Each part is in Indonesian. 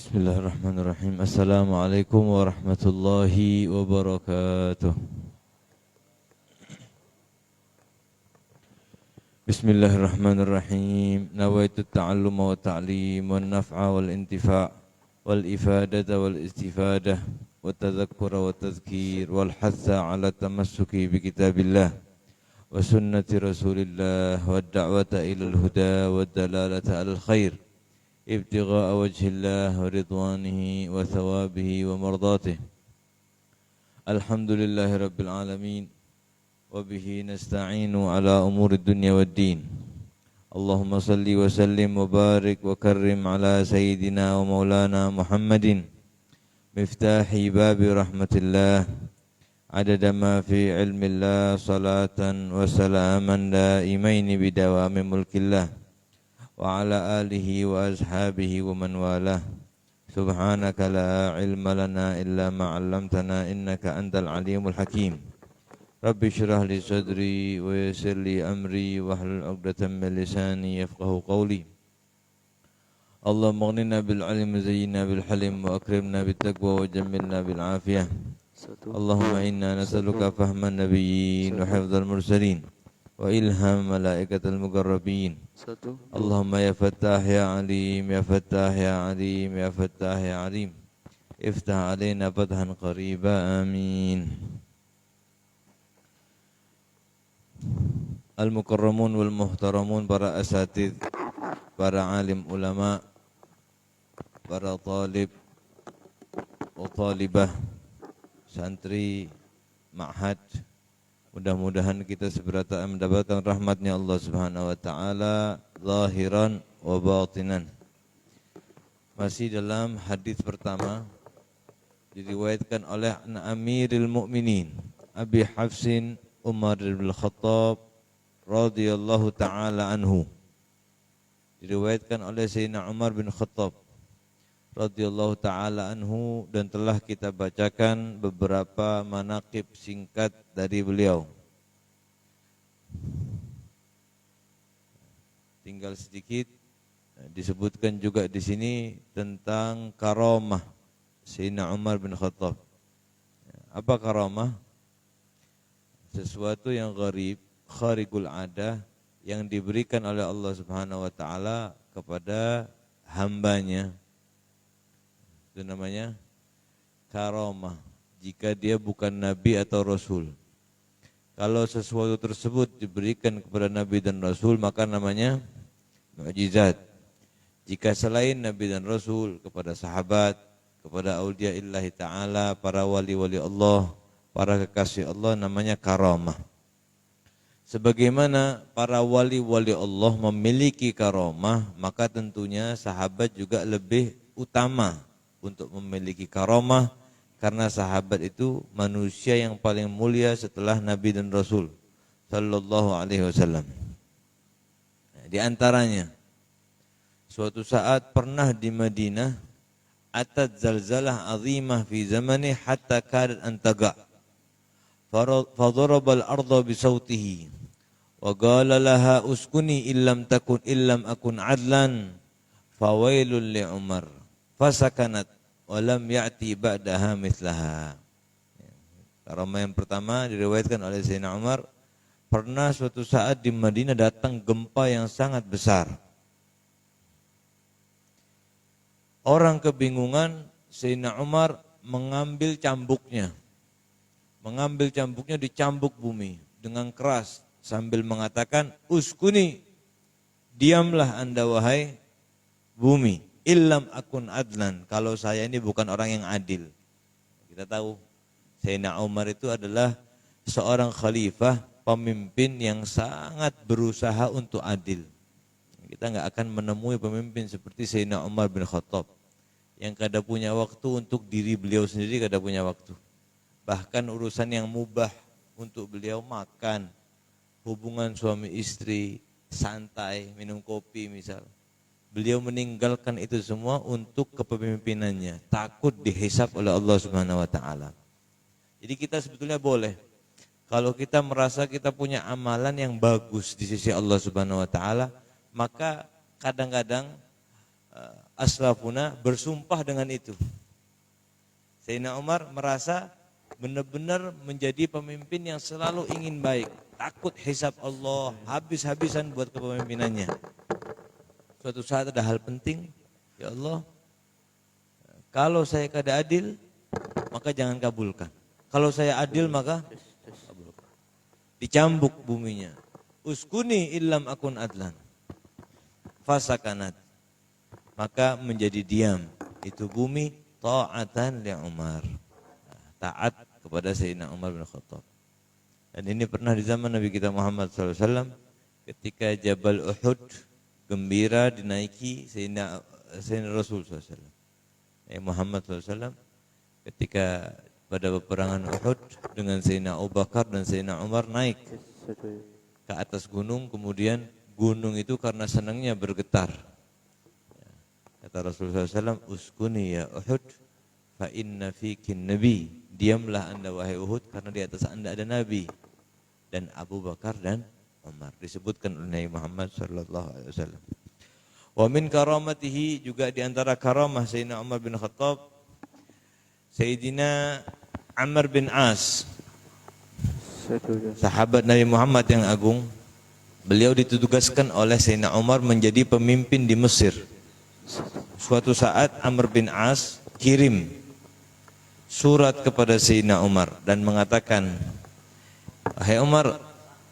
Bismillahirrahmanirrahim. Assalamualaikum warahmatullahi wabarakatuh. Bismillahirrahmanirrahim. Nawaitu ta'alluma wa ta'lim wa naf'a wal intifa' wal ifadata wal istifadah wa tadhakkura wa tadhkir wal hatha ala tamassuki bi kitabillah wa sunnati rasulillah wa da'wata ilal huda wa dalalata al khair ابتغاء وجه الله ورضوانه وثوابه ومرضاته. الحمد لله رب العالمين وبه نستعين على أمور الدنيا والدين. اللهم صل وسلم وبارك وكرم على سيدنا ومولانا محمد مفتاح باب رحمة الله عدد ما في علم الله صلاة وسلاما دائمين بدوام ملك الله وعلى آله وأصحابه ومن والاه. سبحانك لا علم لنا إلا ما علمتنا إنك أنت العليم الحكيم. رب اشرح لي صدري ويسر لي أمري واحلل عقدة من لساني يفقهوا قولي. اللهم اغننا بالعلم وزينا بالحلم وأكرمنا بالتقوى وجملنا بالعافية. اللهم إنا نسألك فهم النبيين وحفظ المرسلين وإلهام ملائكة المقربين. اللهم يا فتاح يا عليم يا فتاح يا عليم يا فتاح يا عليم افتح علينا فتحا قريبا آمين. Al-mukarramun wal muhtaramun, para asatidz, para alim ulama, para talib wa talibah, santri ma'had, mudah-mudahan kita seberata mendapatkan rahmatnya Allah Subhanahu wa taala zahiran wa batinan. Masih dalam hadis pertama, diriwayatkan oleh Amirul Mukminin Abi Hafsin Umar bin Khattab radhiyallahu taala anhu. Diriwayatkan oleh Sayyidina Umar bin Khattab radhiyallahu taala anhu, dan telah kita bacakan beberapa manaqib singkat dari beliau. Tinggal sedikit disebutkan juga di sini tentang karamah Sayyidina Umar bin Khattab. Apa karamah? Sesuatu yang gharib, kharigul adah, yang diberikan oleh Allah Subhanahu wa taala kepada hambanya. Itu namanya karamah, jika dia bukan nabi atau rasul. Kalau sesuatu tersebut diberikan kepada nabi dan rasul, maka namanya mukjizat. Jika selain nabi dan rasul, kepada sahabat, kepada auliyaillah ta'ala, para wali-wali Allah, para kekasih Allah, namanya karamah. Sebagaimana para wali-wali Allah memiliki karamah, maka tentunya sahabat juga lebih utama untuk memiliki karamah, karena sahabat itu manusia yang paling mulia setelah Nabi dan Rasul sallallahu alaihi wasallam. Di antaranya, suatu saat pernah di Madinah, atat zalzalah azimah fi zamani hatta kadat antaga, fadaraba al-ardha bisawtihi wa qala laha uskuni illam akun adlan fawailul li Umar fasakanat walam ya'ti ba'daha mithlaha. Karamah yang pertama diriwayatkan oleh Sayyidina Umar, pernah suatu saat di Madinah datang gempa yang sangat besar. Orang kebingungan, Sayyidina Umar mengambil cambuknya dicambuk bumi dengan keras sambil mengatakan, uskuni, diamlah anda wahai bumi, illam akun adlan, kalau saya ini bukan orang yang adil. Kita tahu Sayyidina Umar itu adalah seorang khalifah, pemimpin yang sangat berusaha untuk adil. Kita nggak akan menemui pemimpin seperti Sayyidina Umar bin Khattab yang kada punya waktu untuk diri beliau sendiri, kada punya waktu. Bahkan urusan yang mubah untuk beliau, makan, hubungan suami istri, santai, minum kopi misal, beliau meninggalkan itu semua untuk kepemimpinannya, takut dihisab oleh Allah Subhanahu wa taala. Jadi kita sebetulnya boleh, kalau kita merasa kita punya amalan yang bagus di sisi Allah Subhanahu wa taala, maka kadang-kadang aslafuna bersumpah dengan itu. Sayyidina Umar merasa benar-benar menjadi pemimpin yang selalu ingin baik, takut hisab Allah, habis-habisan buat kepemimpinannya. Suatu saat ada hal penting, ya Allah, kalau saya kada adil, maka jangan kabulkan. Kalau saya adil, maka kabulkan. Dicambuk buminya. Uskuni illam akun adlan. Fasakanat. Maka menjadi diam. Itu bumi ta'atan li Umar. Taat kepada Sayyidina Umar bin Khattab. Dan ini pernah di zaman Nabi kita Muhammad SAW ketika Jabal Uhud gembira dinaiki Sayyidina Rasul SAW. Muhammad SAW ketika pada peperangan Uhud dengan Sayyidina Abu Bakar dan Sayyidina Umar naik ke atas gunung, kemudian gunung itu karena senangnya bergetar. Kata Rasulullah SAW, uskuni ya Uhud, fa inna fikin nabi. Diamlah anda wahai Uhud, karena di atas anda ada Nabi. Dan Abu Bakar dan Umar. Disebutkan oleh Nabi Muhammad SAW. Wa min karamatihi, juga di antara karamah Sayyidina Umar bin Khattab, Sayyidina Amr bin As, sahabat Nabi Muhammad yang agung. Beliau ditugaskan oleh Sayyidina Umar menjadi pemimpin di Mesir. Suatu saat Amr bin As kirim surat kepada Sayyidina Umar dan mengatakan, wahai Umar,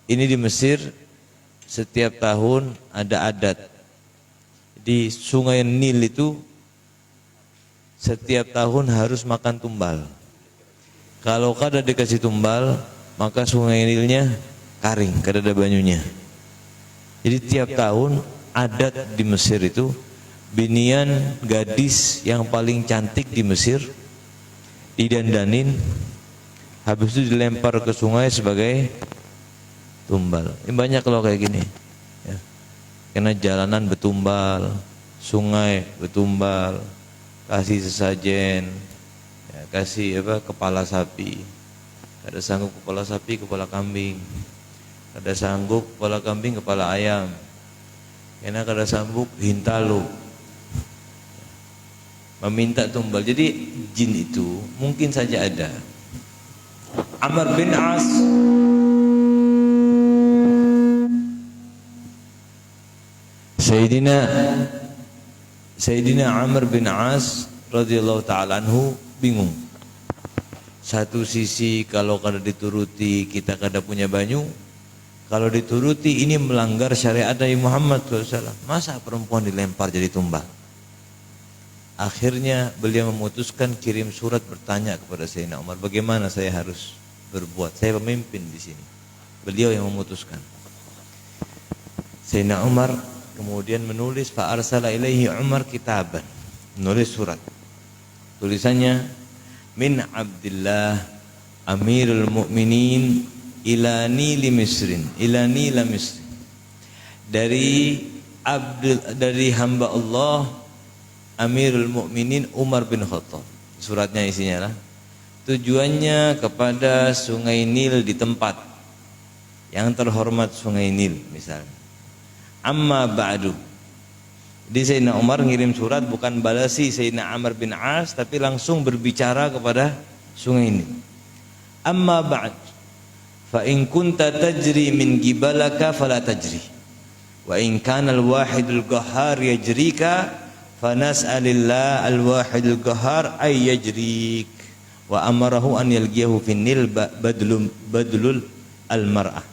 ini di Mesir setiap tahun ada adat. Di sungai Nil itu setiap tahun harus makan tumbal. Kalau kada dikasih tumbal, maka sungai Nilnya kering, kada ada banyunya. Jadi tiap tahun adat di Mesir itu, binian gadis yang paling cantik di Mesir didandanin, habis itu dilempar ke sungai sebagai tumbal. Ini banyak kalau kayak gini ya. Karena jalanan betumbal, sungai betumbal, kasih sesajen ya, kasih kepala sapi. Ada sanggup kepala sapi, kepala kambing. Ada sanggup kepala kambing, kepala ayam. Karena kada sanggup hintalu, meminta tumbal. Jadi jin itu mungkin saja ada. Amr bin As Sayyidina Amr bin As radhiyallahu ta'ala anhu bingung. Satu sisi kalau kada dituruti kita kada punya banyu, kalau dituruti ini melanggar syariat Nabi Muhammad SAW. Masa perempuan dilempar jadi tumbal? Akhirnya beliau memutuskan kirim surat bertanya kepada Sayyidina Umar, bagaimana saya harus berbuat? Saya pemimpin di sini. Beliau yang memutuskan. Sayyidina Umar kemudian menulis, fa arsala ilaihi Umar kitaban, menulis surat. Tulisannya, min Abdillah Amirul Mukminin ila nili Misrin, ila nila Misrin. Dari hamba Allah Amirul Mukminin Umar bin Khattab. Suratnya isinya lah, tujuannya kepada sungai Nil di tempat yang terhormat, sungai Nil misalnya. Amma ba'du. Jadi Sayyidina Umar ngirim surat bukan balasi Sayyidina Amr bin As, tapi langsung berbicara kepada sungai Nil. Amma ba'd, fa in kunta tajri min gibalaka fala tajri, wa in kana al-wahidul qahhar yajrika fanas'alillah al-wahidul qahhar ay yajrik, wa amarahu an yalqiyahu fin nil badlul al-mar'ah.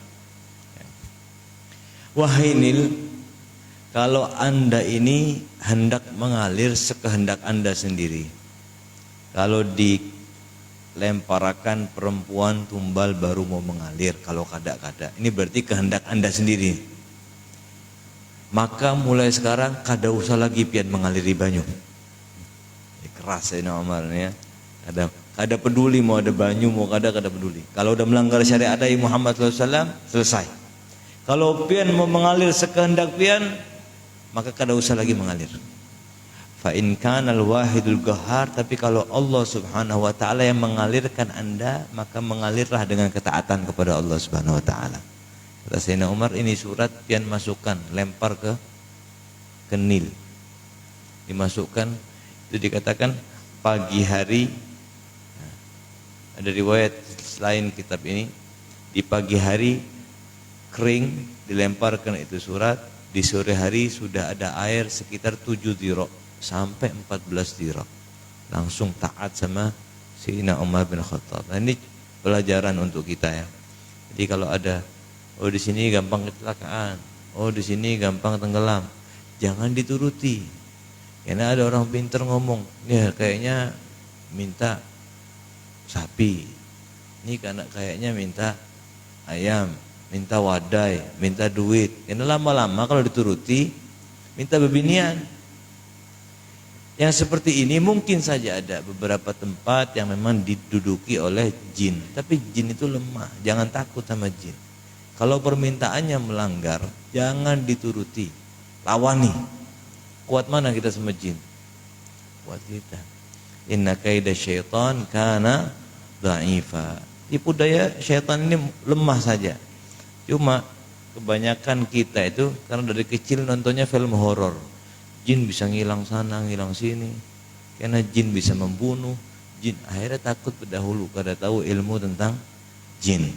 Wahai Nil, kalau anda ini hendak mengalir sekehendak anda sendiri, kalau dilemparkan perempuan tumbal baru mau mengalir, kalau kada-kada, ini berarti kehendak anda sendiri. Maka mulai sekarang kada usah lagi pian mengaliri banyu. Keras ini Umar ya. Kada peduli mau ada banyu mau kada peduli. Kalau udah melanggar syariat Nabi Muhammad SAW, selesai. Kalau pian mau mengalir sekehendak pian, maka kada usah lagi mengalir. Fa in kana al-wahidul qahhar, tapi kalau Allah Subhanahu wa taala yang mengalirkan anda, maka mengalirlah dengan ketaatan kepada Allah Subhanahu wa taala. Kata Sayyidina Umar, ini surat pian masukkan, lempar ke Nil. dimasukkan, itu dikatakan pagi hari. Ada riwayat selain kitab ini, di pagi hari kering dilemparkan itu surat, di sore hari sudah ada air sekitar 7 dirok sampai 14 dirok, langsung taat sama Sayyidina Umar bin Khattab. Nah, ini pelajaran untuk kita ya. Jadi kalau ada, oh di sini gampang kecelakaan, oh di sini gampang tenggelam, jangan dituruti. Karena ada orang pintar ngomong, ya kayaknya minta sapi, ini karena kayaknya minta ayam, minta wadai, minta duit. Karena lama-lama kalau dituruti minta bebinian. Yang seperti ini mungkin saja ada beberapa tempat yang memang diduduki oleh jin, tapi jin itu lemah, jangan takut sama jin. Kalau permintaannya melanggar, jangan dituruti, lawani. Kuat mana kita sama jin? Kuat kita. Inna kaida syaitan kana dha'ifa. Tipu daya syaitan ini lemah saja. Cuma kebanyakan kita itu karena dari kecil nontonnya film horor. Jin bisa ngilang sana, ngilang sini. Karena jin bisa membunuh, jin akhirnya takut berdahulu karena tahu ilmu tentang jin.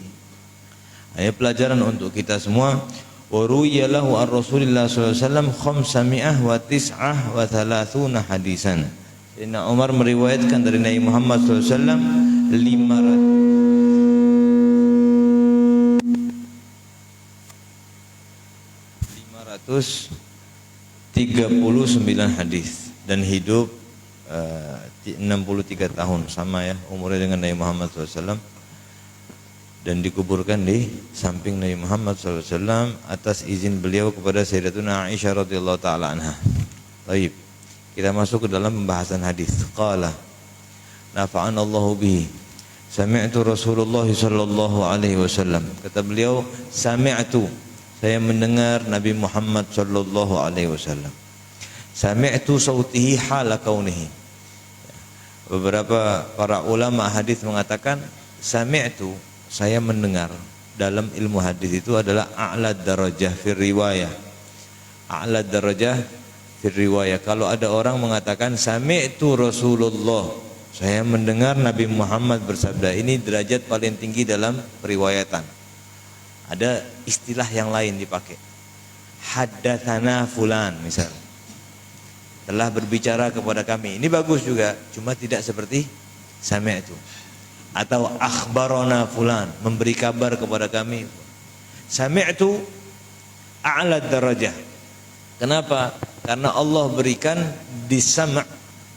Ini pelajaran untuk kita semua. Wa ruwiya lahu ar Rasulillah sallallahu alaihi wasallam 539 hadisan. Sayyidina Umar meriwayatkan dari Nabi Muhammad sallallahu alaihi wasallam 539 hadis dan hidup 63 tahun, sama ya umurnya dengan Nabi Muhammad SAW, dan dikuburkan di samping Nabi Muhammad SAW atas izin beliau kepada Sayyidatuna Aisyah radhiyallahu taala anha. Baik, kita masuk ke dalam pembahasan hadis. Qala nafa'ana Allahu bihi. Sami'tu Rasulullah sallallahu alaihi wasallam. Kata beliau, sami'tu, saya mendengar Nabi Muhammad sallallahu alaihi wasallam. Sami'tu sautihi hala kaunihi. Beberapa para ulama hadis mengatakan sami'tu, saya mendengar. Dalam ilmu hadis itu adalah a'la darajah fir riwayah. A'la darajah fir riwayah. Kalau ada orang mengatakan sami'tu Rasulullah, saya mendengar Nabi Muhammad bersabda, ini derajat paling tinggi dalam periwayatan. Ada istilah yang lain dipakai. Haddatsana fulan misalnya, telah berbicara kepada kami. Ini bagus juga, cuma tidak seperti sami'tu. Atau akhbarona fulan, memberi kabar kepada kami. Sami'tu a'la darajah. Kenapa? Karena Allah berikan di sama',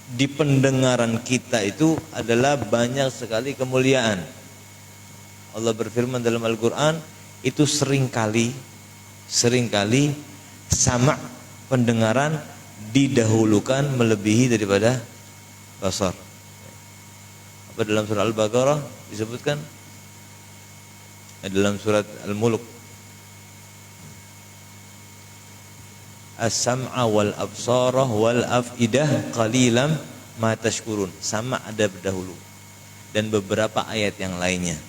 di pendengaran kita itu adalah banyak sekali kemuliaan. Allah berfirman dalam Al-Quran, itu seringkali sama' pendengaran didahulukan melebihi daripada basar. Apa dalam surah Al-Baqarah disebutkan? Dalam surat Al-Mulk, as-sam'a wal absara wal afidah qalilan ma tashkurun. Sama ada berdahulu, dan beberapa ayat yang lainnya.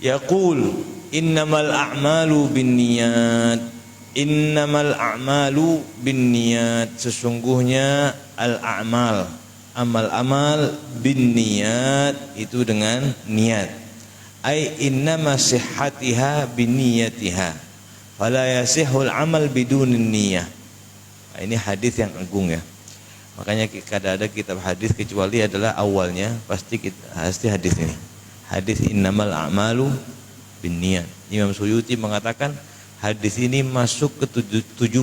Yaqul innamal a'malu binniyat. Innamal a'malu binniyat. Sesungguhnya al-a'mal, amal-amal binniyat itu dengan niat. Ai innama sihhatiha binniyatiha. Fala yasihul amal bidunin niyah. Nah, ini hadis yang agung ya. Makanya kadang-kadang kitab hadis kecuali adalah awalnya pasti hadis ini. Hadis innamal a'malu binniyat. Imam Suyuti mengatakan hadis ini masuk ke 70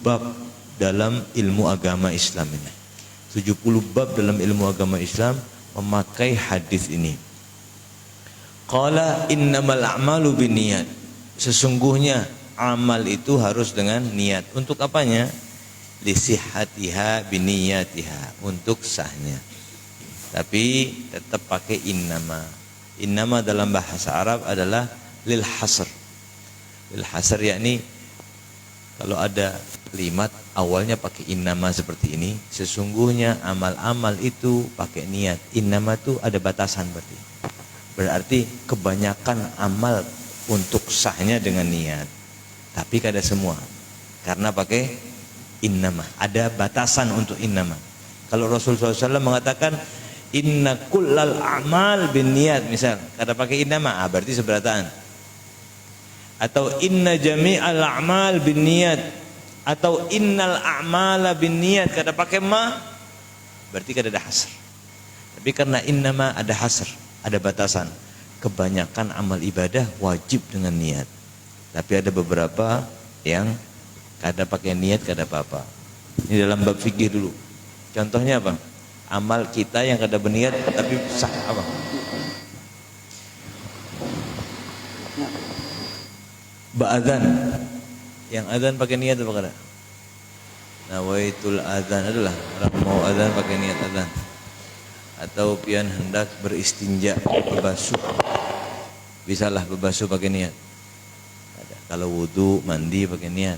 bab dalam ilmu agama Islam ini. 70 bab dalam ilmu agama Islam memakai hadis ini. Qala innamal a'malu binniyat. Sesungguhnya amal itu harus dengan niat. Untuk apanya? Lisihatiha biniyatiha, untuk sahnya. Tapi tetap pakai innama. Innama dalam bahasa Arab adalah lil hasr. Lil hasr yakni kalau ada kalimat awalnya pakai innama seperti ini, sesungguhnya amal-amal itu pakai niat. Innama itu ada batasan berarti. Berarti kebanyakan amal untuk sahnya dengan niat. Tapi kada semua, karena pakai innama. Ada batasan untuk innama. Kalau Rasulullah SAW mengatakan inna kullal a'mal bin niat, misal kata pakai innama, berarti seberataan. Atau inna jami'al a'mal bin niat, atau innal a'mala bin niat, kata pakai ma, berarti ada hasr. Tapi karena innama ada hasr, ada batasan. Kebanyakan amal ibadah wajib dengan niat. Tapi ada beberapa yang kada pakai niat, kada apa-apa. Ini dalam bab fikih dulu. Contohnya apa? Amal kita yang kada berniat tapi sah apa? Ba'adzan. Yang adzan pakai niat apa kada? Nawaitul adzan, adalah orang mau adzan pakai niat adzan. Atau pian hendak beristinja, berbasuh. Bisalah berbasuh pakai niat. Kalau wudu, mandi pakai niat.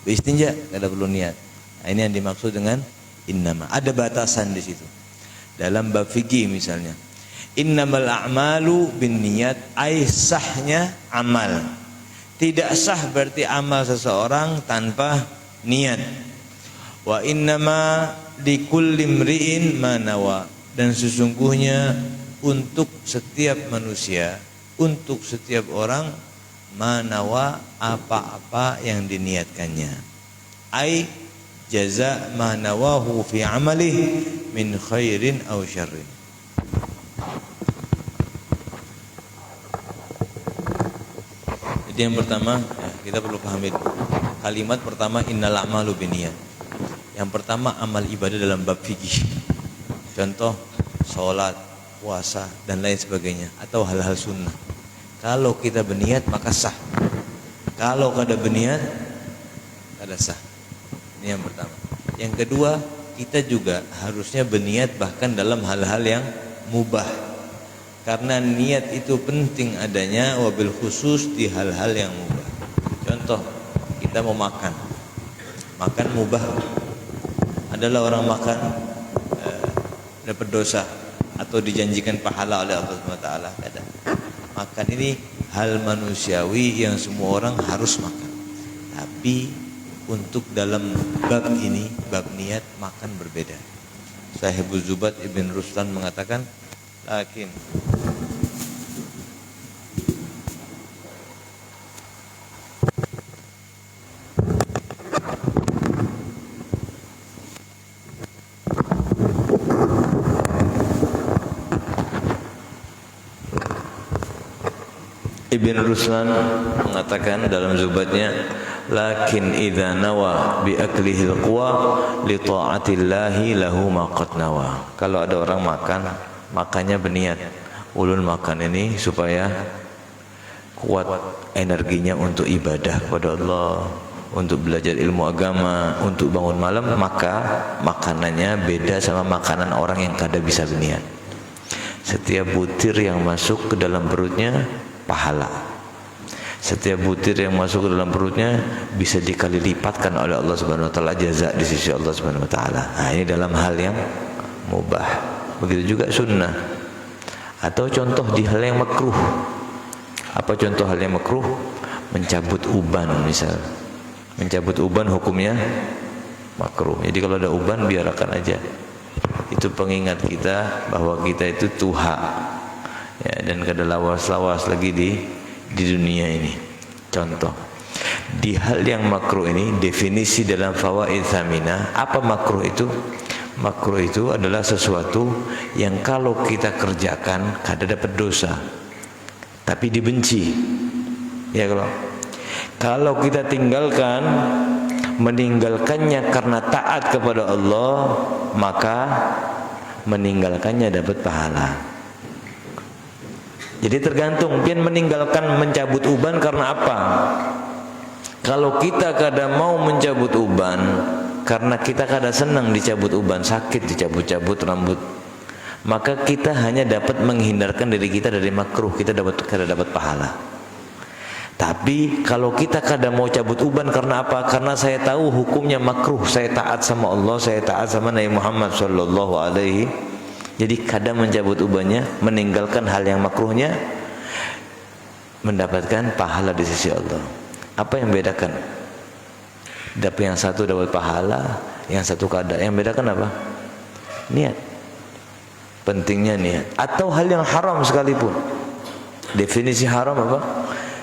Beristinja kada perlu niat. Nah, ini yang dimaksud dengan innama. Ada batasan di situ. Dalam bab fikih misalnya, innamal a'malu bin niat, ai sahnya amal. Tidak sah berarti amal seseorang tanpa niat. Wa innama likulli imri'in ma nawa. Dan sesungguhnya untuk setiap manusia, untuk setiap orang, manawa apa-apa yang diniatkannya. Ai jaza manawahu fi amalih min khairin aw syarrin. Jadi yang pertama, kita perlu pahami kalimat pertama innal a'malu binniyat. Yang pertama amal ibadah dalam bab fikih. Contoh salat, puasa dan lain sebagainya, atau hal-hal sunnah. Kalau kita berniat maka sah. Kalau kada berniat kada sah. Ini yang pertama. Yang kedua, kita juga harusnya berniat bahkan dalam hal-hal yang mubah. Karena niat itu penting adanya, wabil khusus di hal-hal yang mubah. Contoh, kita mau makan. Makan mubah. Adalah orang makan dapat dosa atau dijanjikan pahala oleh Allah SWT. Kada. Makan ini hal manusiawi yang semua orang harus makan. Tapi untuk dalam bab ini, bab niat, makan berbeda. Sahibuz Zubat Ibn Ruslan mengatakan, lakin Ibn Ruslan mengatakan dalam Zubatnya, lakin idza nawa bi aklihil quwa li ta'atillahi lahu ma qad nawa. Kalau ada orang makan, makannya berniat, ulun makan ini supaya kuat energinya untuk ibadah kepada Allah, untuk belajar ilmu agama, untuk bangun malam, maka makanannya beda sama makanan orang yang kada bisa berniat. Setiap butir yang masuk ke dalam perutnya pahala. Setiap butir yang masuk ke dalam perutnya bisa dikali lipatkan oleh Allah Subhanahu wa taala jaza di sisi Allah Subhanahu wa taala. Nah, ini dalam hal yang mubah. Begitu juga sunnah. Atau contoh di hal yang makruh. Apa contoh hal yang makruh? Mencabut uban misal. Mencabut uban hukumnya makruh. Jadi kalau ada uban biarkan aja. Itu pengingat kita bahwa kita itu tuha. Ya, dan kada lawas-lawas lagi di dunia ini. Contoh di hal yang makruh ini, definisi dalam fawaid tsaminah, apa makruh itu? Makruh itu adalah sesuatu yang kalau kita kerjakan kada dapat dosa tapi dibenci. Ya, kalau kita tinggalkan, meninggalkannya karena taat kepada Allah, maka meninggalkannya dapat pahala. Jadi tergantung pian meninggalkan mencabut uban karena apa. Kalau kita kada mau mencabut uban karena kita kada senang dicabut uban, sakit dicabut-cabut rambut, maka kita hanya dapat menghindarkan diri kita dari makruh, kita kada dapat pahala. Tapi kalau kita kada mau cabut uban karena apa? Karena saya tahu hukumnya makruh, saya taat sama Allah, saya taat sama Nabi Muhammad sallallahu alaihi. Jadi kadang mencabut ubannya, meninggalkan hal yang makruhnya, mendapatkan pahala di sisi Allah. Apa yang bedakan? Tapi yang satu dapat pahala, yang satu kada. Yang bedakan apa? Niat. Pentingnya niat. Atau hal yang haram sekalipun. Definisi haram apa?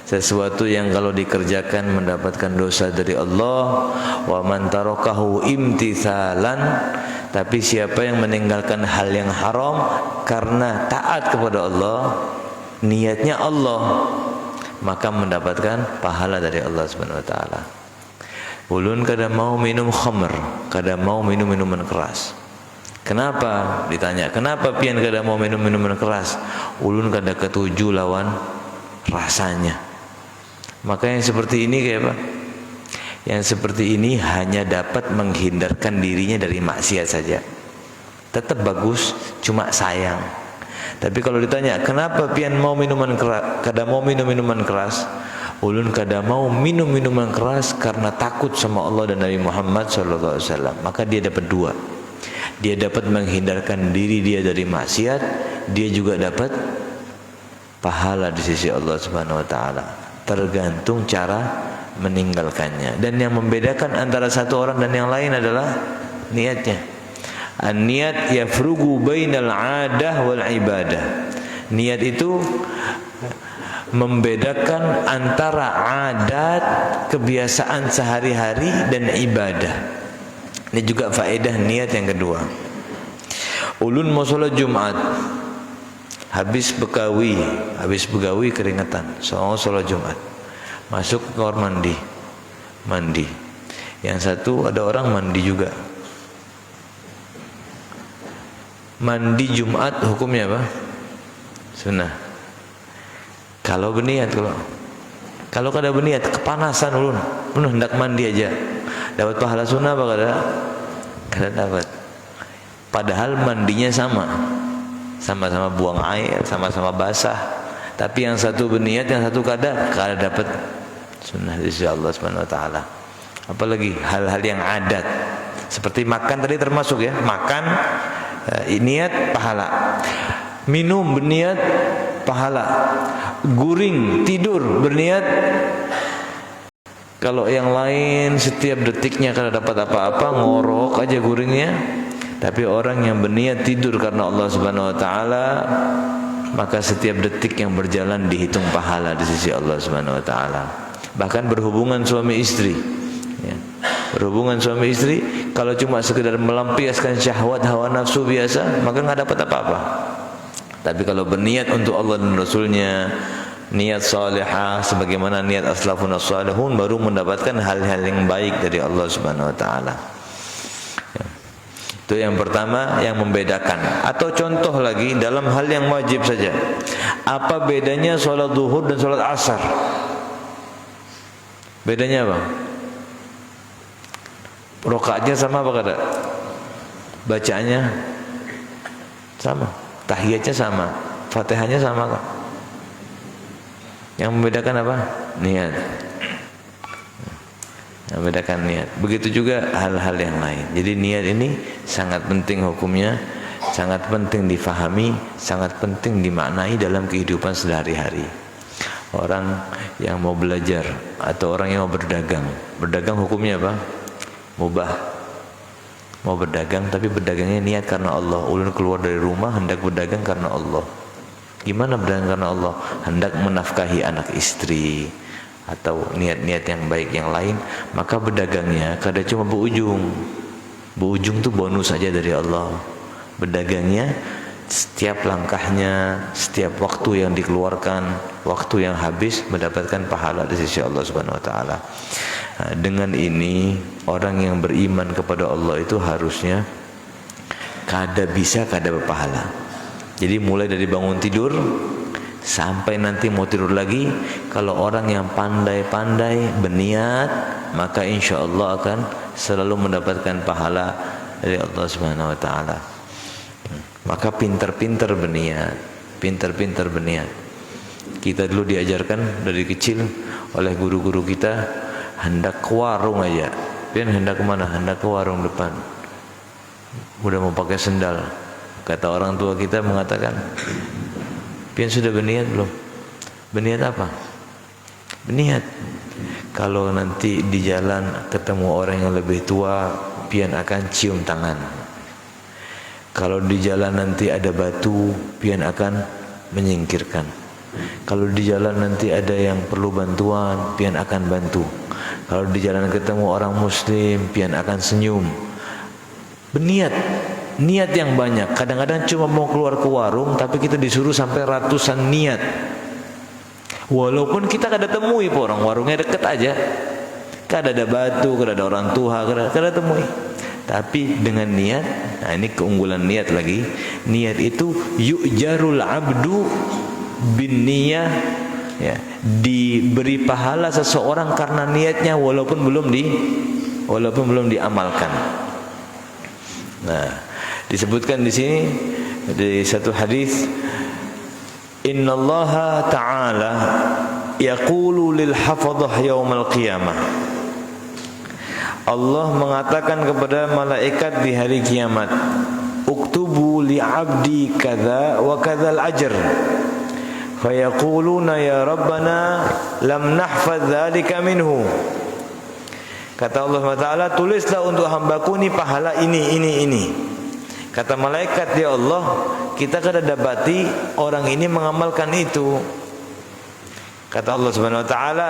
Sesuatu yang kalau dikerjakan mendapatkan dosa dari Allah. Wa man tarakahu imtithalan. Tapi siapa yang meninggalkan hal yang haram karena taat kepada Allah, niatnya Allah, maka mendapatkan pahala dari Allah Subhanahu wa taala. Ulun kada mau minum khamr, kada mau minum minuman keras. Kenapa? Ditanya, kenapa pian kada mau minum minuman keras? Ulun kada ketuju lawan rasanya. Maka yang seperti ini kayak apa? Yang seperti ini hanya dapat menghindarkan dirinya dari maksiat saja. Tetap bagus, cuma sayang. Tapi kalau ditanya, kenapa pian mau minuman keras? Kada mau minum minuman keras? Ulun kada mau minum minuman keras karena takut sama Allah dan Nabi Muhammad SAW. Maka dia dapat dua. Dia dapat menghindarkan diri dia dari maksiat, dia juga dapat pahala di sisi Allah Subhanahu wa taala. Tergantung cara meninggalkannya. Dan yang membedakan antara satu orang dan yang lain adalah niatnya. An-niat yafrugu bainal 'adah wal ibadah. Niat itu membedakan antara adat, kebiasaan sehari-hari dan ibadah. Ini juga faedah niat yang kedua. Ulun mau sholat Jumat, habis begawi keringetan, sholat Jumat, masuk ke kamar mandi. Yang satu ada orang mandi juga. Mandi Jumat hukumnya apa? Sunnah. Kalau berniat, kalau kada berniat kepanasan ulun hendak mandi aja, dapat pahala sunnah apa kada? Kada dapat. Padahal mandinya sama-sama buang air, sama-sama basah. Tapi yang satu berniat, yang satu kada dapat sunnah dari Allah Subhanahu wa taala. Apalagi hal-hal yang adat. Seperti makan tadi termasuk ya, makan niat pahala. Minum berniat pahala. Guring, tidur berniat. Kalau yang lain setiap detiknya kada dapat apa-apa, ngorok aja guringnya. Tapi orang yang berniat tidur karena Allah Subhanahu wa taala, maka setiap detik yang berjalan dihitung pahala di sisi Allah Subhanahu wa taala. Bahkan berhubungan suami istri ya. Berhubungan suami istri kalau cuma sekedar melampiaskan syahwat hawa nafsu biasa, maka enggak dapat apa-apa. Tapi kalau berniat untuk Allah dan Rasulnya, niat salihah sebagaimana niat aslafun as-salihun, baru mendapatkan hal-hal yang baik dari Allah Subhanahu wa taala. Itu yang pertama yang membedakan. Atau contoh lagi dalam hal yang wajib saja. Apa bedanya sholat zuhur dan sholat asar? Bedanya apa? Rakaatnya sama apa kada? Bacaannya sama. Tahiyatnya sama, Fatihahnya sama kok. Yang membedakan apa? Niat. Yang membedakan niat. Begitu juga hal-hal yang lain. Jadi niat ini sangat penting hukumnya, sangat penting difahami, sangat penting dimaknai dalam kehidupan sehari-hari. Orang yang mau belajar atau orang yang mau berdagang hukumnya apa? Mubah. Mau berdagang tapi berdagangnya niat karena Allah. Ulun keluar dari rumah hendak berdagang karena Allah. Gimana berdagang karena Allah? Hendak menafkahi anak istri atau niat-niat yang baik yang lain, maka berdagangnya kada cuma berujung tuh bonus saja dari Allah. Berdagangnya setiap langkahnya, setiap waktu yang dikeluarkan, waktu yang habis mendapatkan pahala di sisi Allah Subhanahu wa taala. Dengan ini orang yang beriman kepada Allah itu harusnya kada berpahala. Jadi mulai dari bangun tidur sampai nanti mau tidur lagi, kalau orang yang pandai-pandai berniat, maka insya Allah akan selalu mendapatkan pahala dari Allah Subhanahu wa taala. Maka pintar-pintar berniat. Kita dulu diajarkan dari kecil oleh guru-guru kita, hendak ke warung aja. Pian hendak kemana? Hendak ke warung depan. Udah mau pakai sendal. Kata orang tua kita mengatakan, pian sudah berniat belum? Berniat apa? Berniat. Kalau nanti di jalan ketemu orang yang lebih tua, pian akan cium tangan. Kalau di jalan nanti ada batu, pian akan menyingkirkan. Kalau di jalan nanti ada yang perlu bantuan, pian akan bantu. Kalau di jalan ketemu orang muslim, pian akan senyum. Berniat, niat yang banyak. Kadang-kadang cuma mau keluar ke warung, tapi kita disuruh sampai ratusan niat. Walaupun kita kada temui orang, warungnya deket aja. Kada ada batu, kada ada orang tua, kada temui. Tapi dengan niat, nah ini keunggulan niat lagi. Niat itu yu'jarul abdu bin niyah, ya, diberi pahala seseorang karena niatnya walaupun belum diamalkan. Nah, disebutkan di sini di satu hadis, innallaha ta'ala yaqulu lil hafadhah yaumal qiyamah. Allah mengatakan kepada malaikat di hari kiamat, uktubu li 'abdi kadza wa kadzal ajr. Fayaquluna ya rabbana lam nahfadz dzalika minhu. Kata Allah Taala, tulislah untuk hambaku ini pahala ini. Kata malaikat, ya Allah, kita kada dapati orang ini mengamalkan itu. Kata Allah Subhanahu wa taala,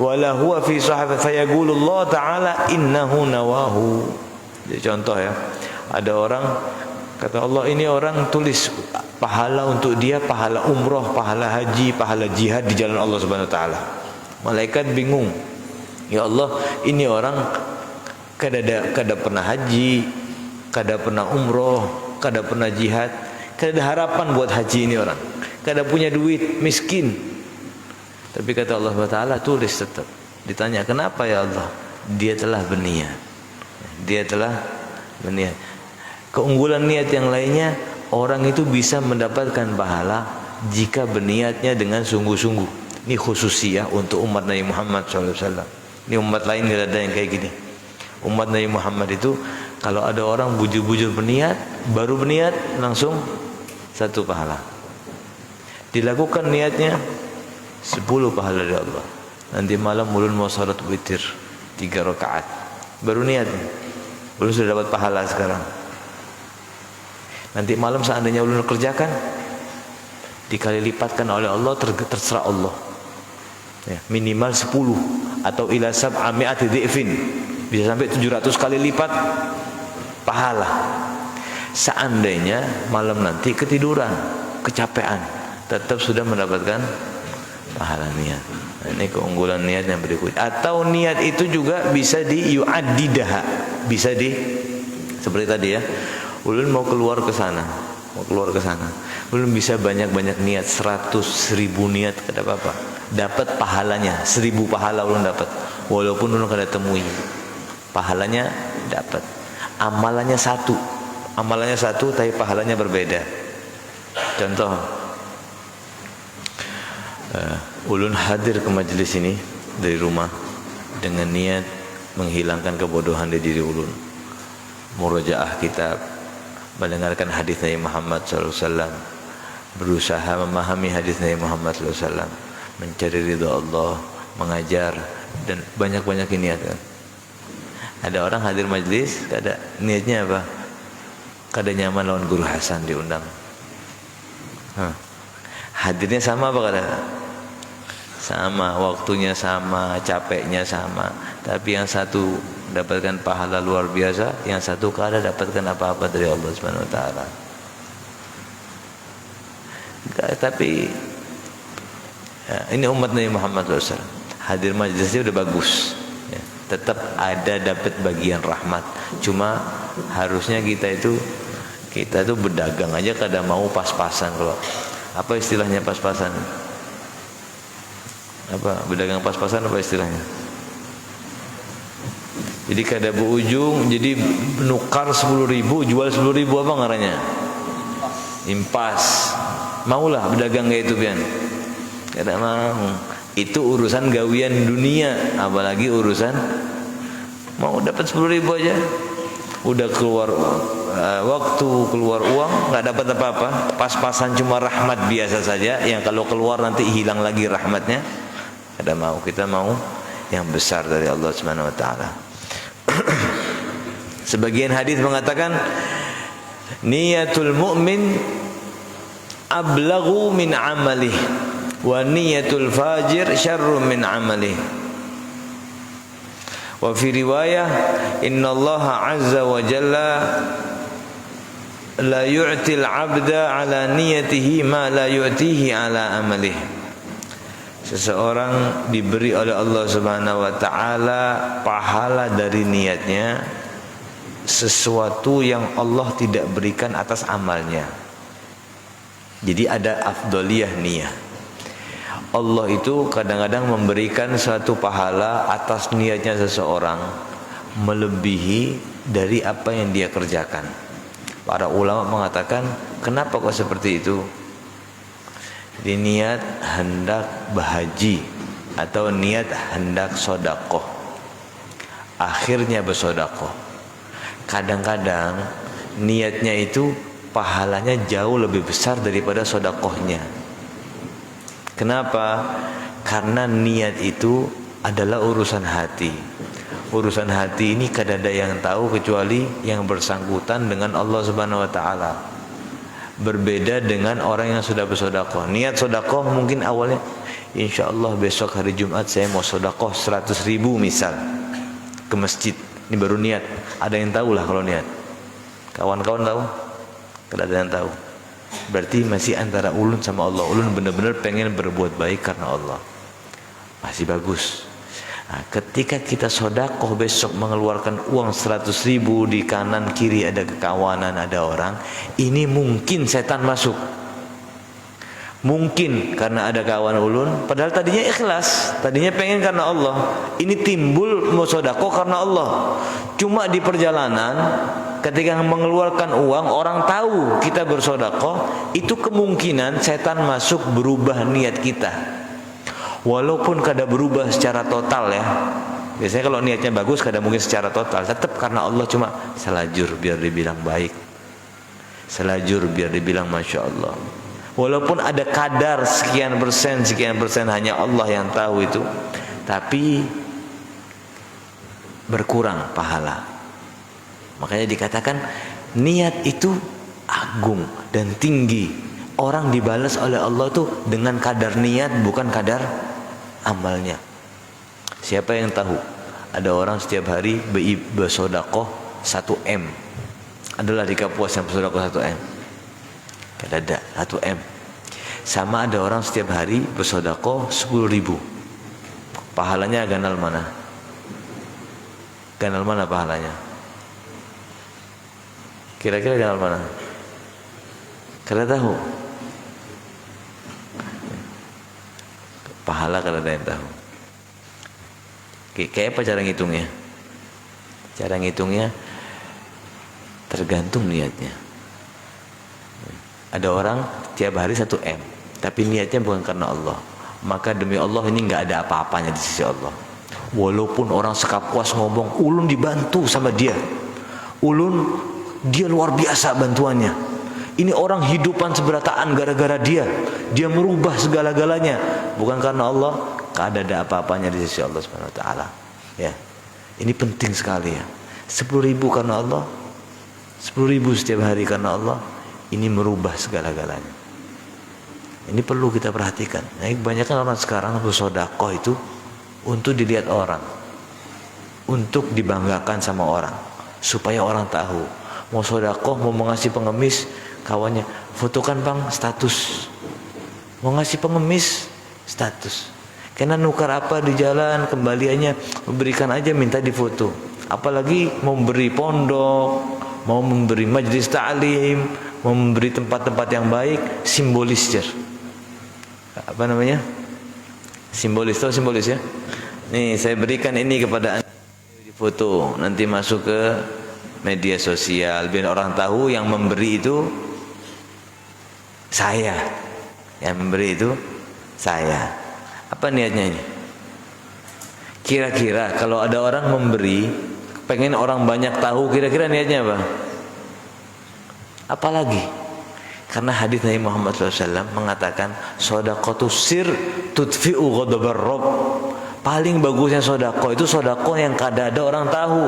wala huwa fi sahifah, fayaqulu Allah taala innahu nawahu. Jadi contoh ya, ada orang, kata Allah, ini orang tulis pahala untuk dia, pahala umroh, pahala haji, pahala jihad di jalan Allah Subhanahu wa taala. Malaikat bingung. Ya Allah, ini orang kada pernah haji, kada pernah umroh, kada pernah jihad, kada ada harapan buat haji ini orang. Kada punya duit, miskin. Tapi kata Allah Taala, tulis tetap. Ditanya, kenapa ya Allah? Dia telah berniat. Dia telah berniat. Keunggulan niat yang lainnya, orang itu bisa mendapatkan pahala jika berniatnya dengan sungguh-sungguh. Ini khususiyah untuk umat Nabi Muhammad SAW. Ini umat lain tidak ada yang kayak gini. Umat Nabi Muhammad itu, kalau ada orang bujur-bujur berniat, baru berniat langsung satu pahala. Dilakukan niatnya 10 pahala dari Allah. Nanti malam ulun mau salat witir 3 rakaat. Baru niat, ulun sudah dapat pahala sekarang. Nanti malam seandainya ulun kerjakan, dikali lipatkan oleh Allah, terserah Allah. Ya, minimal 10 atau ila sab'ami'ati dhi'fin, bisa sampai 700 kali lipat pahala. Seandainya malam nanti ketiduran, kecapean, tetap sudah mendapatkan pahala niat. Nah, ini keunggulan niat yang berikut. Atau niat itu juga bisa yu'addidah, bisa seperti tadi ya. Ulun mau keluar ke sana, ulun bisa banyak-banyak niat, 100.000 niat, kada apa-apa. Dapat pahalanya 1000 pahala ulun dapat. Walaupun ulun kada temui, pahalanya dapat. Amalannya satu tapi pahalanya berbeda. Contoh, ulun hadir ke majelis ini dari rumah dengan niat menghilangkan kebodohan di diri ulun, murojaah kitab, mendengarkan hadis Nabi Muhammad SAW, berusaha memahami hadis Nabi Muhammad SAW, mencari ridha Allah, mengajar, dan banyak-banyak niat kan. Ada orang hadir majelis, kada niatnya apa? Kada nyaman lawan guru Hasan diundang. Hadirnya sama apa kada? Sama, waktunya sama, capeknya sama. Tapi yang satu dapatkan pahala luar biasa, yang satu kada dapatkan apa-apa dari Allah Subhanahu wa taala. Tapi ya, ini umat Nabi Muhammad SAW. Hadir majelisnya udah bagus. Ya, tetap ada dapat bagian rahmat. Cuma harusnya kita itu berdagang aja kada mau pas-pasan. Kalau apa istilahnya pas-pasan? Apa berdagang pas-pasan apa istilahnya? Jadi kada berujung, jadi nukar 10.000, jual 10.000, apa ngarannya? Impas. Maulah berdagang kayak itu pian? Kada mau. Itu urusan gawian dunia, apalagi urusan mau dapat 10.000 aja. Udah keluar waktu, keluar uang, nggak dapat apa-apa. Pas-pasan cuma rahmat biasa saja, yang kalau keluar nanti hilang lagi rahmatnya. Kada mau, kita mau yang besar dari Allah Subhanahu wa taala. Sebagian hadis mengatakan niyatul mu'min ablaghu min amalih wa niyatul fajir syarrun min amalih. Wa fi riwayah innallaha azza wa jalla la yu'til 'abda ala niyatihi ma la yu'tihi ala amalih. Seseorang diberi oleh Allah Subhanahu wa taala pahala dari niatnya sesuatu yang Allah tidak berikan atas amalnya. Jadi ada afdoliyah niat. Allah itu kadang-kadang memberikan suatu pahala atas niatnya seseorang melebihi dari apa yang dia kerjakan. Para ulama mengatakan, kenapa kok seperti itu? Jadi niat hendak berhaji atau niat hendak sodakoh, akhirnya bersodakoh. Kadang-kadang niatnya itu pahalanya jauh lebih besar daripada sodakohnya. Kenapa? Karena niat itu adalah urusan hati. Urusan hati ini kada ada yang tahu kecuali yang bersangkutan dengan Allah Subhanahu wa taala. Berbeda dengan orang yang sudah bersedekah. Niat sedekah mungkin awalnya insyaallah besok hari Jumat saya mau sedekah 100.000 misal ke masjid. Ini baru niat. Ada yang tahu lah kalau niat. Kawan-kawan tahu? Tidak ada yang tahu. Berarti masih antara ulun sama Allah. Ulun benar-benar pengen berbuat baik karena Allah. Masih bagus. Nah, ketika kita sedekah besok mengeluarkan uang 100.000, di kanan kiri ada kekawanan, ada orang, ini mungkin setan masuk. Mungkin karena ada kawan ulun, padahal tadinya ikhlas, tadinya pengen karena Allah. Ini timbul mau sedekah karena Allah. Cuma di perjalanan ketika mengeluarkan uang, orang tahu kita bersedekah, itu kemungkinan setan masuk berubah niat kita. Walaupun kada berubah secara total ya. Biasanya kalau niatnya bagus kada mungkin secara total. Tetap karena Allah, cuma selajur biar dibilang baik, selajur biar dibilang Masya Allah. Walaupun ada kadar sekian persen hanya Allah yang tahu itu, tapi berkurang pahala. Makanya dikatakan niat itu agung dan tinggi. Orang dibalas oleh Allah tuh dengan kadar niat, bukan kadar amalnya. Siapa yang tahu? Ada orang setiap hari bersedekah 1M. Adalah di Kapuas yang bersedekah 1M. Kada ada 1M. Sama ada orang setiap hari bersedekah 10.000. Pahalanya ganal mana? Ganal mana pahalanya? Kira-kira ganal mana? Kada tahu. Pahala kada ada yang tahu. Kayak apa cara ngitungnya? Cara ngitungnya tergantung niatnya. Ada orang tiap hari 1M, tapi niatnya bukan karena Allah. Maka demi Allah ini nggak ada apa-apanya di sisi Allah. Walaupun orang sekapuas ngomong, ulun dibantu sama dia, ulun dia luar biasa bantuannya. Ini orang hidupan seberataan gara-gara dia merubah segala-galanya. Bukan karena Allah, kada ada apa-apanya di sisi Allah Subhanahu wa taala. Ya. Ini penting sekali ya. 10.000 karena Allah, 10.000 setiap hari karena Allah, ini merubah segala-galanya. Ini perlu kita perhatikan. Nah, kebanyakan orang sekarang bersedekah itu untuk dilihat orang, untuk dibanggakan sama orang, supaya orang tahu. Mau sedekah, mau ngasih pengemis, kawannya fotokan bang, status. Mau ngasih pengemis, status. Karena nukar apa di jalan, kembaliannya berikan aja, minta difoto. Apalagi mau memberi pondok, mau memberi majlis ta'lim, mau memberi tempat-tempat yang baik, simbolis jar. Apa namanya? Simbolis, tahu simbolis ya? Nih saya berikan ini kepada anda, di foto, nanti masuk ke media sosial biar orang tahu yang memberi itu saya, yang memberi itu saya. Apa niatnya ini? Kira-kira kalau ada orang memberi, pengen orang banyak tahu, kira-kira niatnya apa? Apalagi karena hadis Nabi Muhammad SAW mengatakan, shadaqatus sir tudfi'u ghadabar rabb. Paling bagusnya sedekah itu sedekah yang kada ada orang tahu.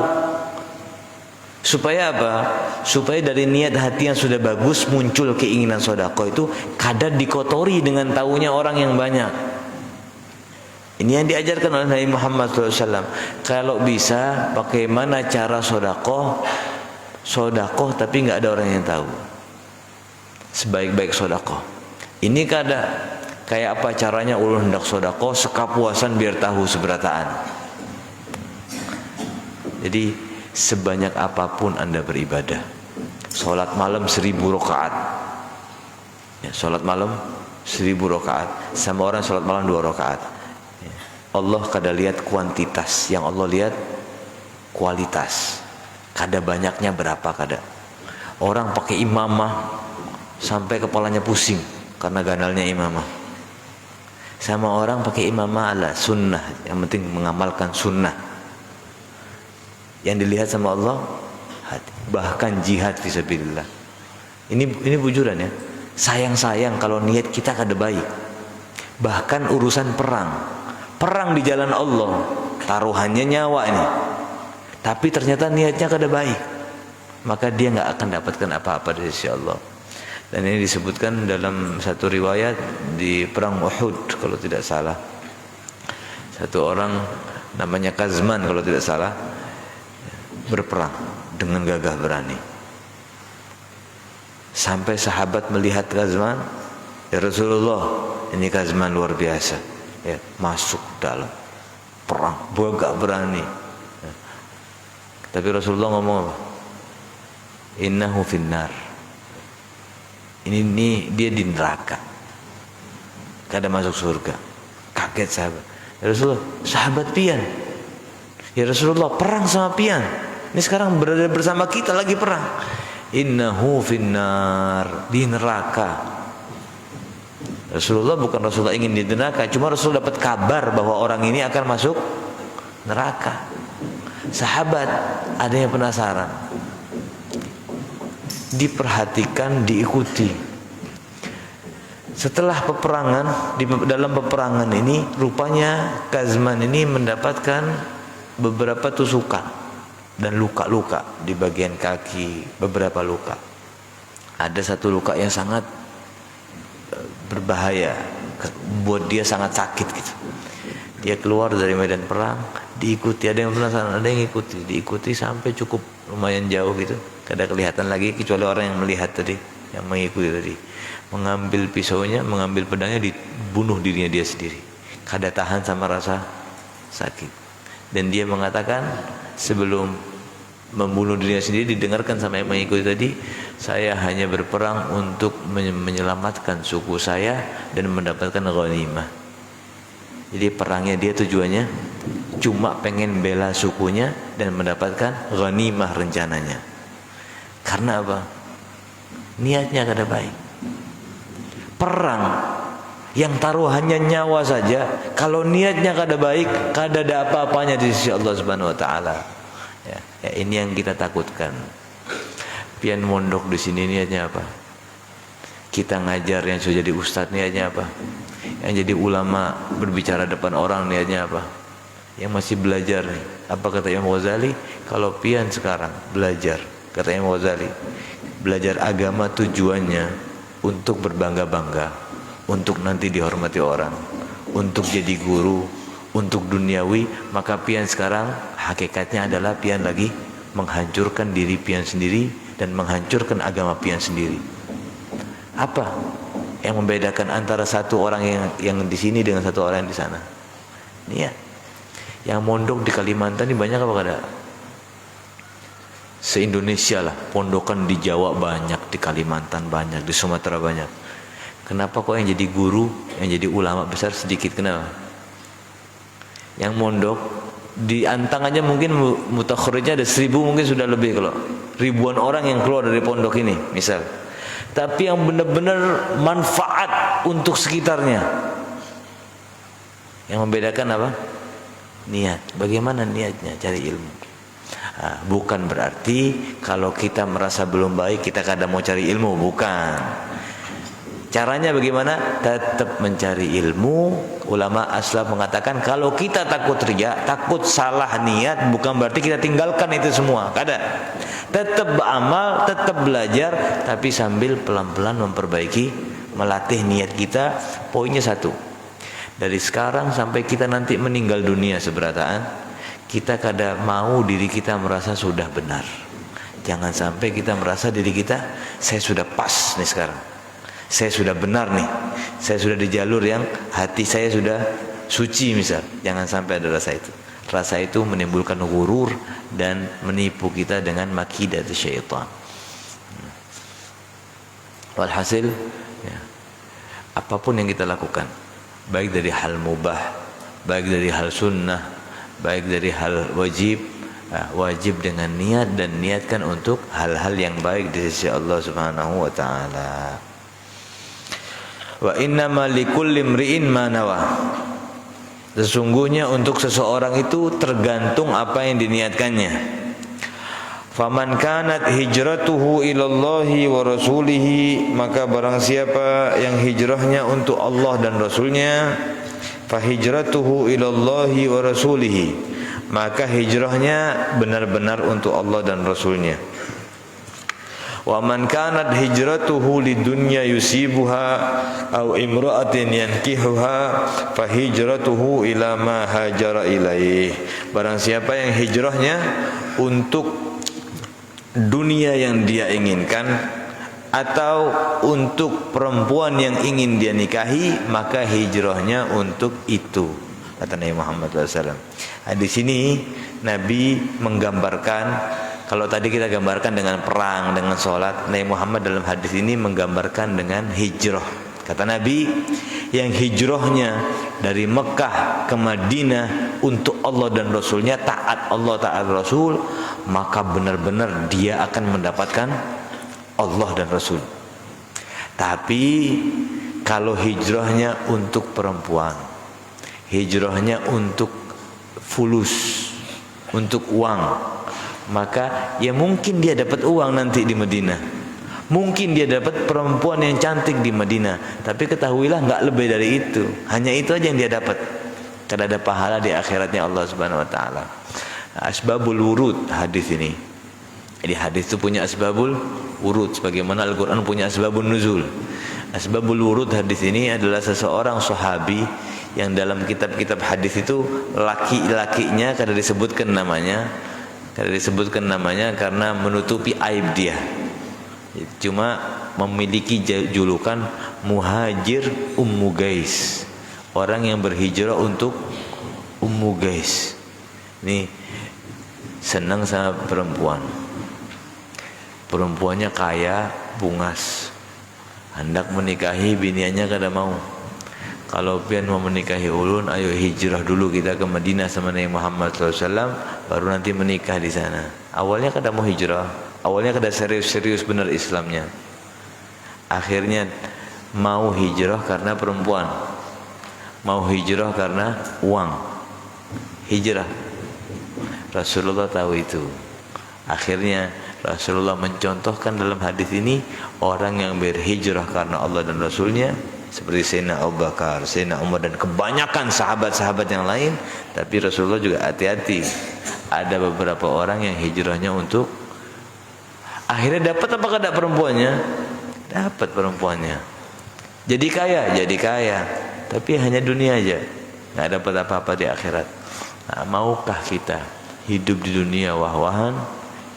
Supaya apa? Supaya dari niat hati yang sudah bagus muncul keinginan sedekah itu kada dikotori dengan tahunya orang yang banyak. Ini yang diajarkan oleh Nabi Muhammad SAW. Kalau bisa, bagaimana cara sedekah tapi nggak ada orang yang tahu. Sebaik-baik sedekah. Ini kada kayak apa caranya ulun hendak sedekah sekapuasan biar tahu seberataan. Jadi sebanyak apapun Anda beribadah, sholat malam 1000 rakaat, ya, sholat malam 1000 rakaat, sama orang sholat malam 2 rakaat. Ya. Allah kada lihat kuantitas, yang Allah lihat kualitas. Kada banyaknya berapa kada. Orang pakai imamah sampai kepalanya pusing karena ganalnya imamah. Sama orang pakai imamah ala sunnah, yang penting mengamalkan sunnah. Yang dilihat sama Allah hati. Bahkan jihad fisabilillah. Ini bujuran ya. Sayang kalau niat kita kada baik. Bahkan urusan perang di jalan Allah, taruhannya nyawa ini. Tapi ternyata niatnya kada baik, maka dia nggak akan dapatkan apa-apa dari sisi Allah. Dan ini disebutkan dalam satu riwayat di perang Uhud kalau tidak salah. Satu orang namanya Kazman kalau tidak salah berperang dengan gagah berani. Sampai sahabat melihat Kazman, ya Rasulullah, ini Kazman luar biasa. Ya, masuk dalam perang, gagah berani. Ya. Tapi Rasulullah ngomong apa? Innahu finnar. Ini dia di neraka. Kada masuk surga. Kaget sahabat. Ya Rasulullah, sahabat pian. Ya Rasulullah, perang sama pian. Ini sekarang berada bersama kita lagi perang. Innahu finnar, di neraka. Rasulullah bukan Rasulullah ingin di neraka, cuma Rasul dapat kabar bahwa orang ini akan masuk neraka. Sahabat ada yang penasaran. Diperhatikan, diikuti. Setelah peperangan, dalam peperangan ini rupanya Kazman ini mendapatkan beberapa tusukan dan luka-luka di bagian kaki, beberapa luka. Ada satu luka yang sangat berbahaya, buat dia sangat sakit gitu. Dia keluar dari medan perang, diikuti, ada yang penasaran, ada yang diikuti sampai cukup lumayan jauh gitu. Kada kelihatan lagi kecuali orang yang melihat tadi, yang mengikuti tadi. Mengambil pisaunya, mengambil pedangnya, dibunuh dirinya dia sendiri. Kada tahan sama rasa sakit. Dan dia mengatakan sebelum membunuh dirinya sendiri, didengarkan sama yang mengikuti tadi, saya hanya berperang untuk menyelamatkan suku saya dan mendapatkan ghanimah. Jadi perangnya dia tujuannya cuma pengen bela sukunya dan mendapatkan ghanimah rencananya. Karena apa? Niatnya kada baik. Perang yang taruhannya nyawa saja, kalau niatnya kada baik, kada ada apa-apanya di sisi Allah Subhanahu wa taala. Ya, ini yang kita takutkan. Pian mondok di sini niatnya apa? Kita ngajar yang sudah jadi ustadz niatnya apa? Yang jadi ulama berbicara depan orang niatnya apa? Yang masih belajar nih. Apa kata Imam Ghazali? Kalau pian sekarang belajar, kata Imam Ghazali, belajar agama tujuannya untuk berbangga-bangga, untuk nanti dihormati orang, untuk jadi guru, untuk duniawi, maka pian sekarang hakikatnya adalah pian lagi menghancurkan diri pian sendiri dan menghancurkan agama pian sendiri. Apa yang membedakan antara satu orang yang di sini dengan satu orang yang di sana? Niat. Yang mondok di Kalimantan ini banyak apa kada? Se-Indonesia lah, pondokan di Jawa banyak, di Kalimantan banyak, di Sumatera banyak. Kenapa kok yang jadi guru, yang jadi ulama besar sedikit? Kenapa? Yang mondok di Antang aja mungkin mutakhirijnya ada 1000, mungkin sudah lebih kalau ribuan orang yang keluar dari pondok ini misal. Tapi yang benar-benar manfaat untuk sekitarnya. Yang membedakan apa? Niat. Bagaimana niatnya cari ilmu? Bukan berarti kalau kita merasa belum baik kita kadang mau cari ilmu, bukan. Caranya bagaimana? Tetap mencari ilmu. Ulama aslaf mengatakan kalau kita takut riya, takut salah niat, bukan berarti kita tinggalkan itu semua. Kada. Tetap beramal, tetap belajar, tapi sambil pelan-pelan memperbaiki, melatih niat kita. Poinnya satu. Dari sekarang sampai kita nanti meninggal dunia seberataan, kita kada mau diri kita merasa sudah benar. Jangan sampai kita merasa diri kita, saya sudah pas nih sekarang, saya sudah benar nih, saya sudah di jalur yang hati saya sudah suci misal. Jangan sampai ada rasa itu. Rasa itu menimbulkan gurur dan menipu kita dengan makidah syaitan. Walhasil ya, apapun yang kita lakukan, baik dari hal mubah, baik dari hal sunnah, baik dari hal wajib, wajib dengan niat dan niatkan untuk hal-hal yang baik di sisi Allah Subhanahu wa taala. Wa innama likulli imri'in ma nawa. Sesungguhnya untuk seseorang itu tergantung apa yang diniatkannya. Faman kanat hijratuhu ilallahi wa rasulihi, maka barang siapa yang hijrahnya untuk Allah dan Rasulnya, fa hijratuhu ilallahi wa rasulihi, maka hijrahnya benar-benar untuk Allah dan Rasulnya. Wa man kanat hijratuhu lidunya yusibuha aw imra'atin yankihuha fa hijratuhu ila ma hajara ilaih. Barang siapa yang hijrahnya untuk dunia yang dia inginkan atau untuk perempuan yang ingin dia nikahi, maka hijrahnya untuk itu, kata Nabi Muhammad SAW. Di sini Nabi menggambarkan, kalau tadi kita gambarkan dengan perang, dengan sholat, Nabi Muhammad dalam hadis ini menggambarkan dengan hijrah. Kata Nabi, yang hijrahnya dari Mekah ke Madinah untuk Allah dan Rasulnya, taat Allah, taat Rasul, maka benar-benar dia akan mendapatkan Allah dan Rasul. Tapi kalau hijrahnya untuk perempuan, hijrahnya untuk fulus, untuk uang, maka ya mungkin dia dapat uang nanti di Madinah, mungkin dia dapat perempuan yang cantik di Madinah, tapi ketahuilah nggak lebih dari itu. Hanya itu aja yang dia dapat. Karena ada pahala di akhiratnya Allah Subhanahu wa taala. Asbabul wurud hadis ini. Jadi hadis itu punya asbabul wurud sebagaimana Al-Qur'an punya asbabun nuzul. Asbabul wurud hadis ini adalah seseorang sahabi yang dalam kitab-kitab hadis itu laki-lakinya kada disebutkan namanya. Kada disebutkan namanya karena menutupi aib dia. Cuma memiliki julukan Muhajir Ummu Gais, orang yang berhijrah untuk Ummu Gais. Ini senang sama perempuan, perempuannya kaya, bungas, hendak menikahi biniannya kada mau. Kalau pian mau menikahi ulun, ayo hijrah dulu kita ke Madinah sama Nabi Muhammad SAW, baru nanti menikah di sana. Awalnya kada mau hijrah, awalnya kada serius-serius benar Islamnya. Akhirnya mau hijrah karena perempuan, mau hijrah karena uang. Hijrah. Rasulullah tahu itu. Akhirnya Rasulullah mencontohkan dalam hadis ini orang yang berhijrah karena Allah dan Rasulnya, seperti Sayyidina Abu Bakar, Sayyidina Umar dan kebanyakan sahabat-sahabat yang lain. Tapi Rasulullah juga hati-hati. Ada beberapa orang yang hijrahnya untuk, akhirnya dapat apa kada perempuannya? Dapat perempuannya. Jadi kaya, tapi hanya dunia aja, nggak dapat apa-apa di akhirat. Nah, maukah kita hidup di dunia wah-wahan,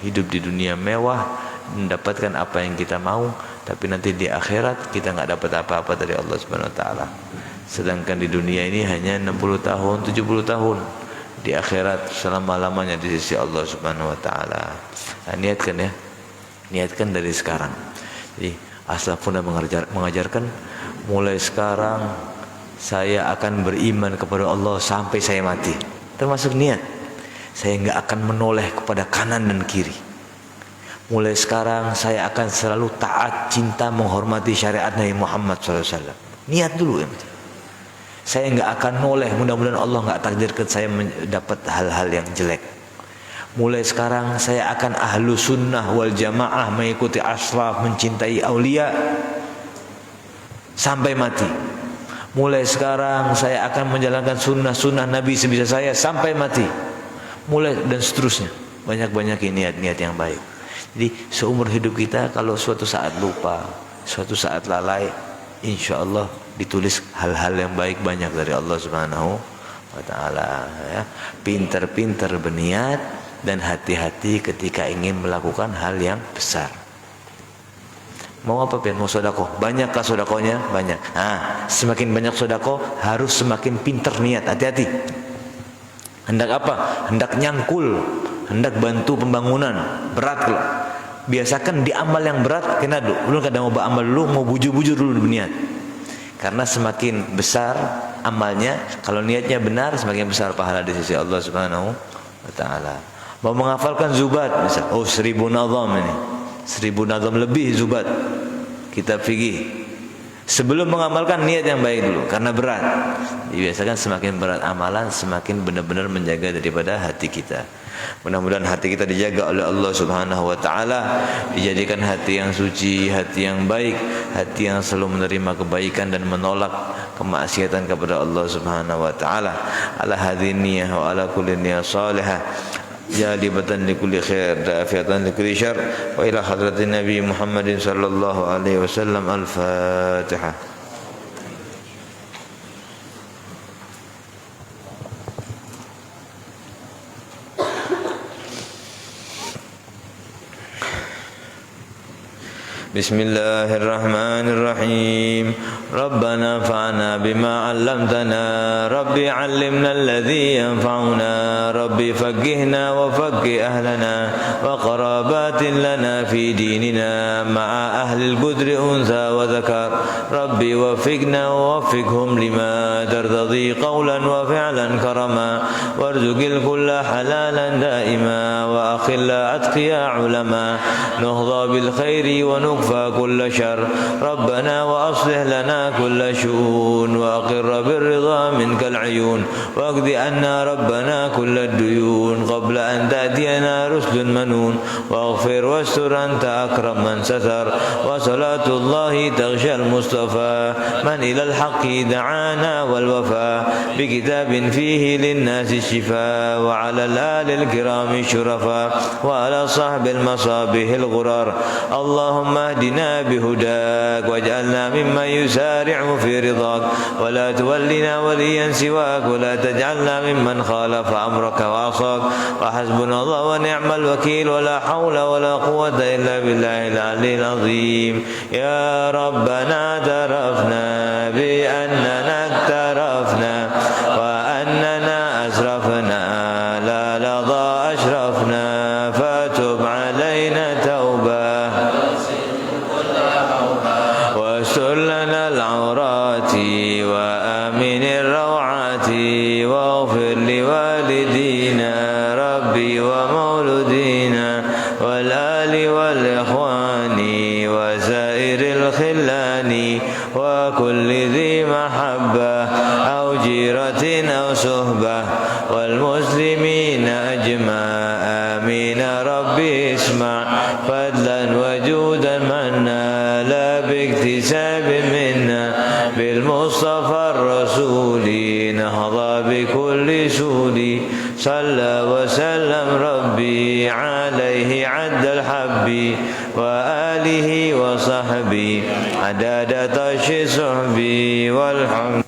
hidup di dunia mewah, mendapatkan apa yang kita mau, tapi nanti di akhirat kita nggak dapat apa-apa dari Allah Subhanahu Wa Taala. Sedangkan di dunia ini hanya 60 tahun, 70 tahun. Di akhirat selama-lamanya di sisi Allah Subhanahu Wa Taala. Nah, niatkan ya, niatkan dari sekarang. Jadi Aslaf pun mengajarkan, mulai sekarang saya akan beriman kepada Allah sampai saya mati. Termasuk niat, saya nggak akan menoleh kepada kanan dan kiri. Mulai sekarang saya akan selalu taat, cinta, menghormati syariat Nabi Muhammad SAW. Niat dulu ya. Saya nggak akan noleh, mudah-mudahan Allah nggak takdirkan saya mendapat hal-hal yang jelek. Mulai sekarang saya akan ahlu sunnah wal jamaah, mengikuti ashraf, mencintai aulia. sampai mati. Mulai sekarang saya akan menjalankan sunnah Nabi sebisa saya sampai mati. Mulai dan seterusnya. Banyak-banyakin niat-niat yang baik. Jadi seumur hidup kita kalau suatu saat lupa, suatu saat lalai, insya Allah ditulis hal-hal yang baik banyak dari Allah Subhanahu wa Ta'ala. Ya. Pintar-pintar berniat dan hati-hati ketika ingin melakukan hal yang besar. Mau apa pian? Mau sodako? Banyakkah sodakonya? Banyak. Nah, semakin banyak sodako harus semakin pintar niat. Hati-hati. Hendak apa? Hendak nyangkul, hendak bantu pembangunan. Berat kalau. Biasakan di amal yang berat kena dulu. Belum kadang mau beramal dulu, mau bujur-bujur dulu berniat. Karena semakin besar amalnya, kalau niatnya benar, semakin besar pahala di sisi Allah Subhanahu wa Ta'ala. Mau menghafalkan zubat, misal, 1000 nazam ini. 1000 nazam lebih zubat. Kitab fikih. Sebelum mengamalkan niat yang baik dulu, karena berat. Biasakan semakin berat amalan, semakin benar-benar menjaga daripada hati kita. Mudah-mudahan hati kita dijaga oleh Allah Subhanahu wa Ta'ala, dijadikan hati yang suci, hati yang baik, hati yang selalu menerima kebaikan dan menolak kemaksiatan kepada Allah Subhanahu wa Ta'ala. Ala hadhihi niyyah wa ala kulli niyyah salihah jalibatan likulli khair dafiatan likulli syarr wa ila hadratin Nabi Muhammadin sallallahu alaihi wasallam. Al-Fatihah. Bismillahirrahmanirrahim. Rabbana fa'na bima 'allamtana, Rabbi 'allimna alladhi yanfa'una, Rabbi faqqihna wa faqqih ahlana wa qarabatin lana fi dinina ma'a ahli al-qudri untha wa dhakar. Rabbi waffiqna wa waffiqhum lima tardadi qawlan wa fi'lan karama, warzuqil kulla halalan daima wa akhilla atqiya ulama, nuhdha bil khairi wa كل شر. ربنا وأصلح لنا كل شؤون وأقر بالرضا منك العيون واقض عنا ربنا كل الديون قبل أن تأتينا رسل منون واغفر واستر أنت أكرم من ستر. وصلاة الله تغشى المصطفى من إلى الحق دعانا والوفاء بكتاب فيه للناس الشفاء وعلى الآل الكرام الشرفاء وعلى صحب المصابيح الغرار. اللهم اهدنا بهداك واجعلنا ممن يسارع في رضاك ولا تولنا وليا سواك ولا تجعلنا ممن خالف أمرك وعصاك. وحسبنا الله ونعم الوكيل ولا حول ولا قوة إلا بالله العلي العظيم. يا ربنا اعترفنا بأننا اقترفنا وأننا أسرفنا لا لظى أشرفنا فتب علينا توبة واستر لنا العورات وآمن الروعات واغفر لوالدينا ربي ومولودينا والآل والإخوان وسائر الخلان وكل ذي محبة أو جيرة أو صحبة والمسلمين أجمع. آمين ربي اسمع فضلا وجودا منا لا باكتساب منا بالمصطفى الرسول نهضى بكل سود. صلى وسلم ربي عليه عد الحب وآله وصحبه عدد طش صحبي والحمد.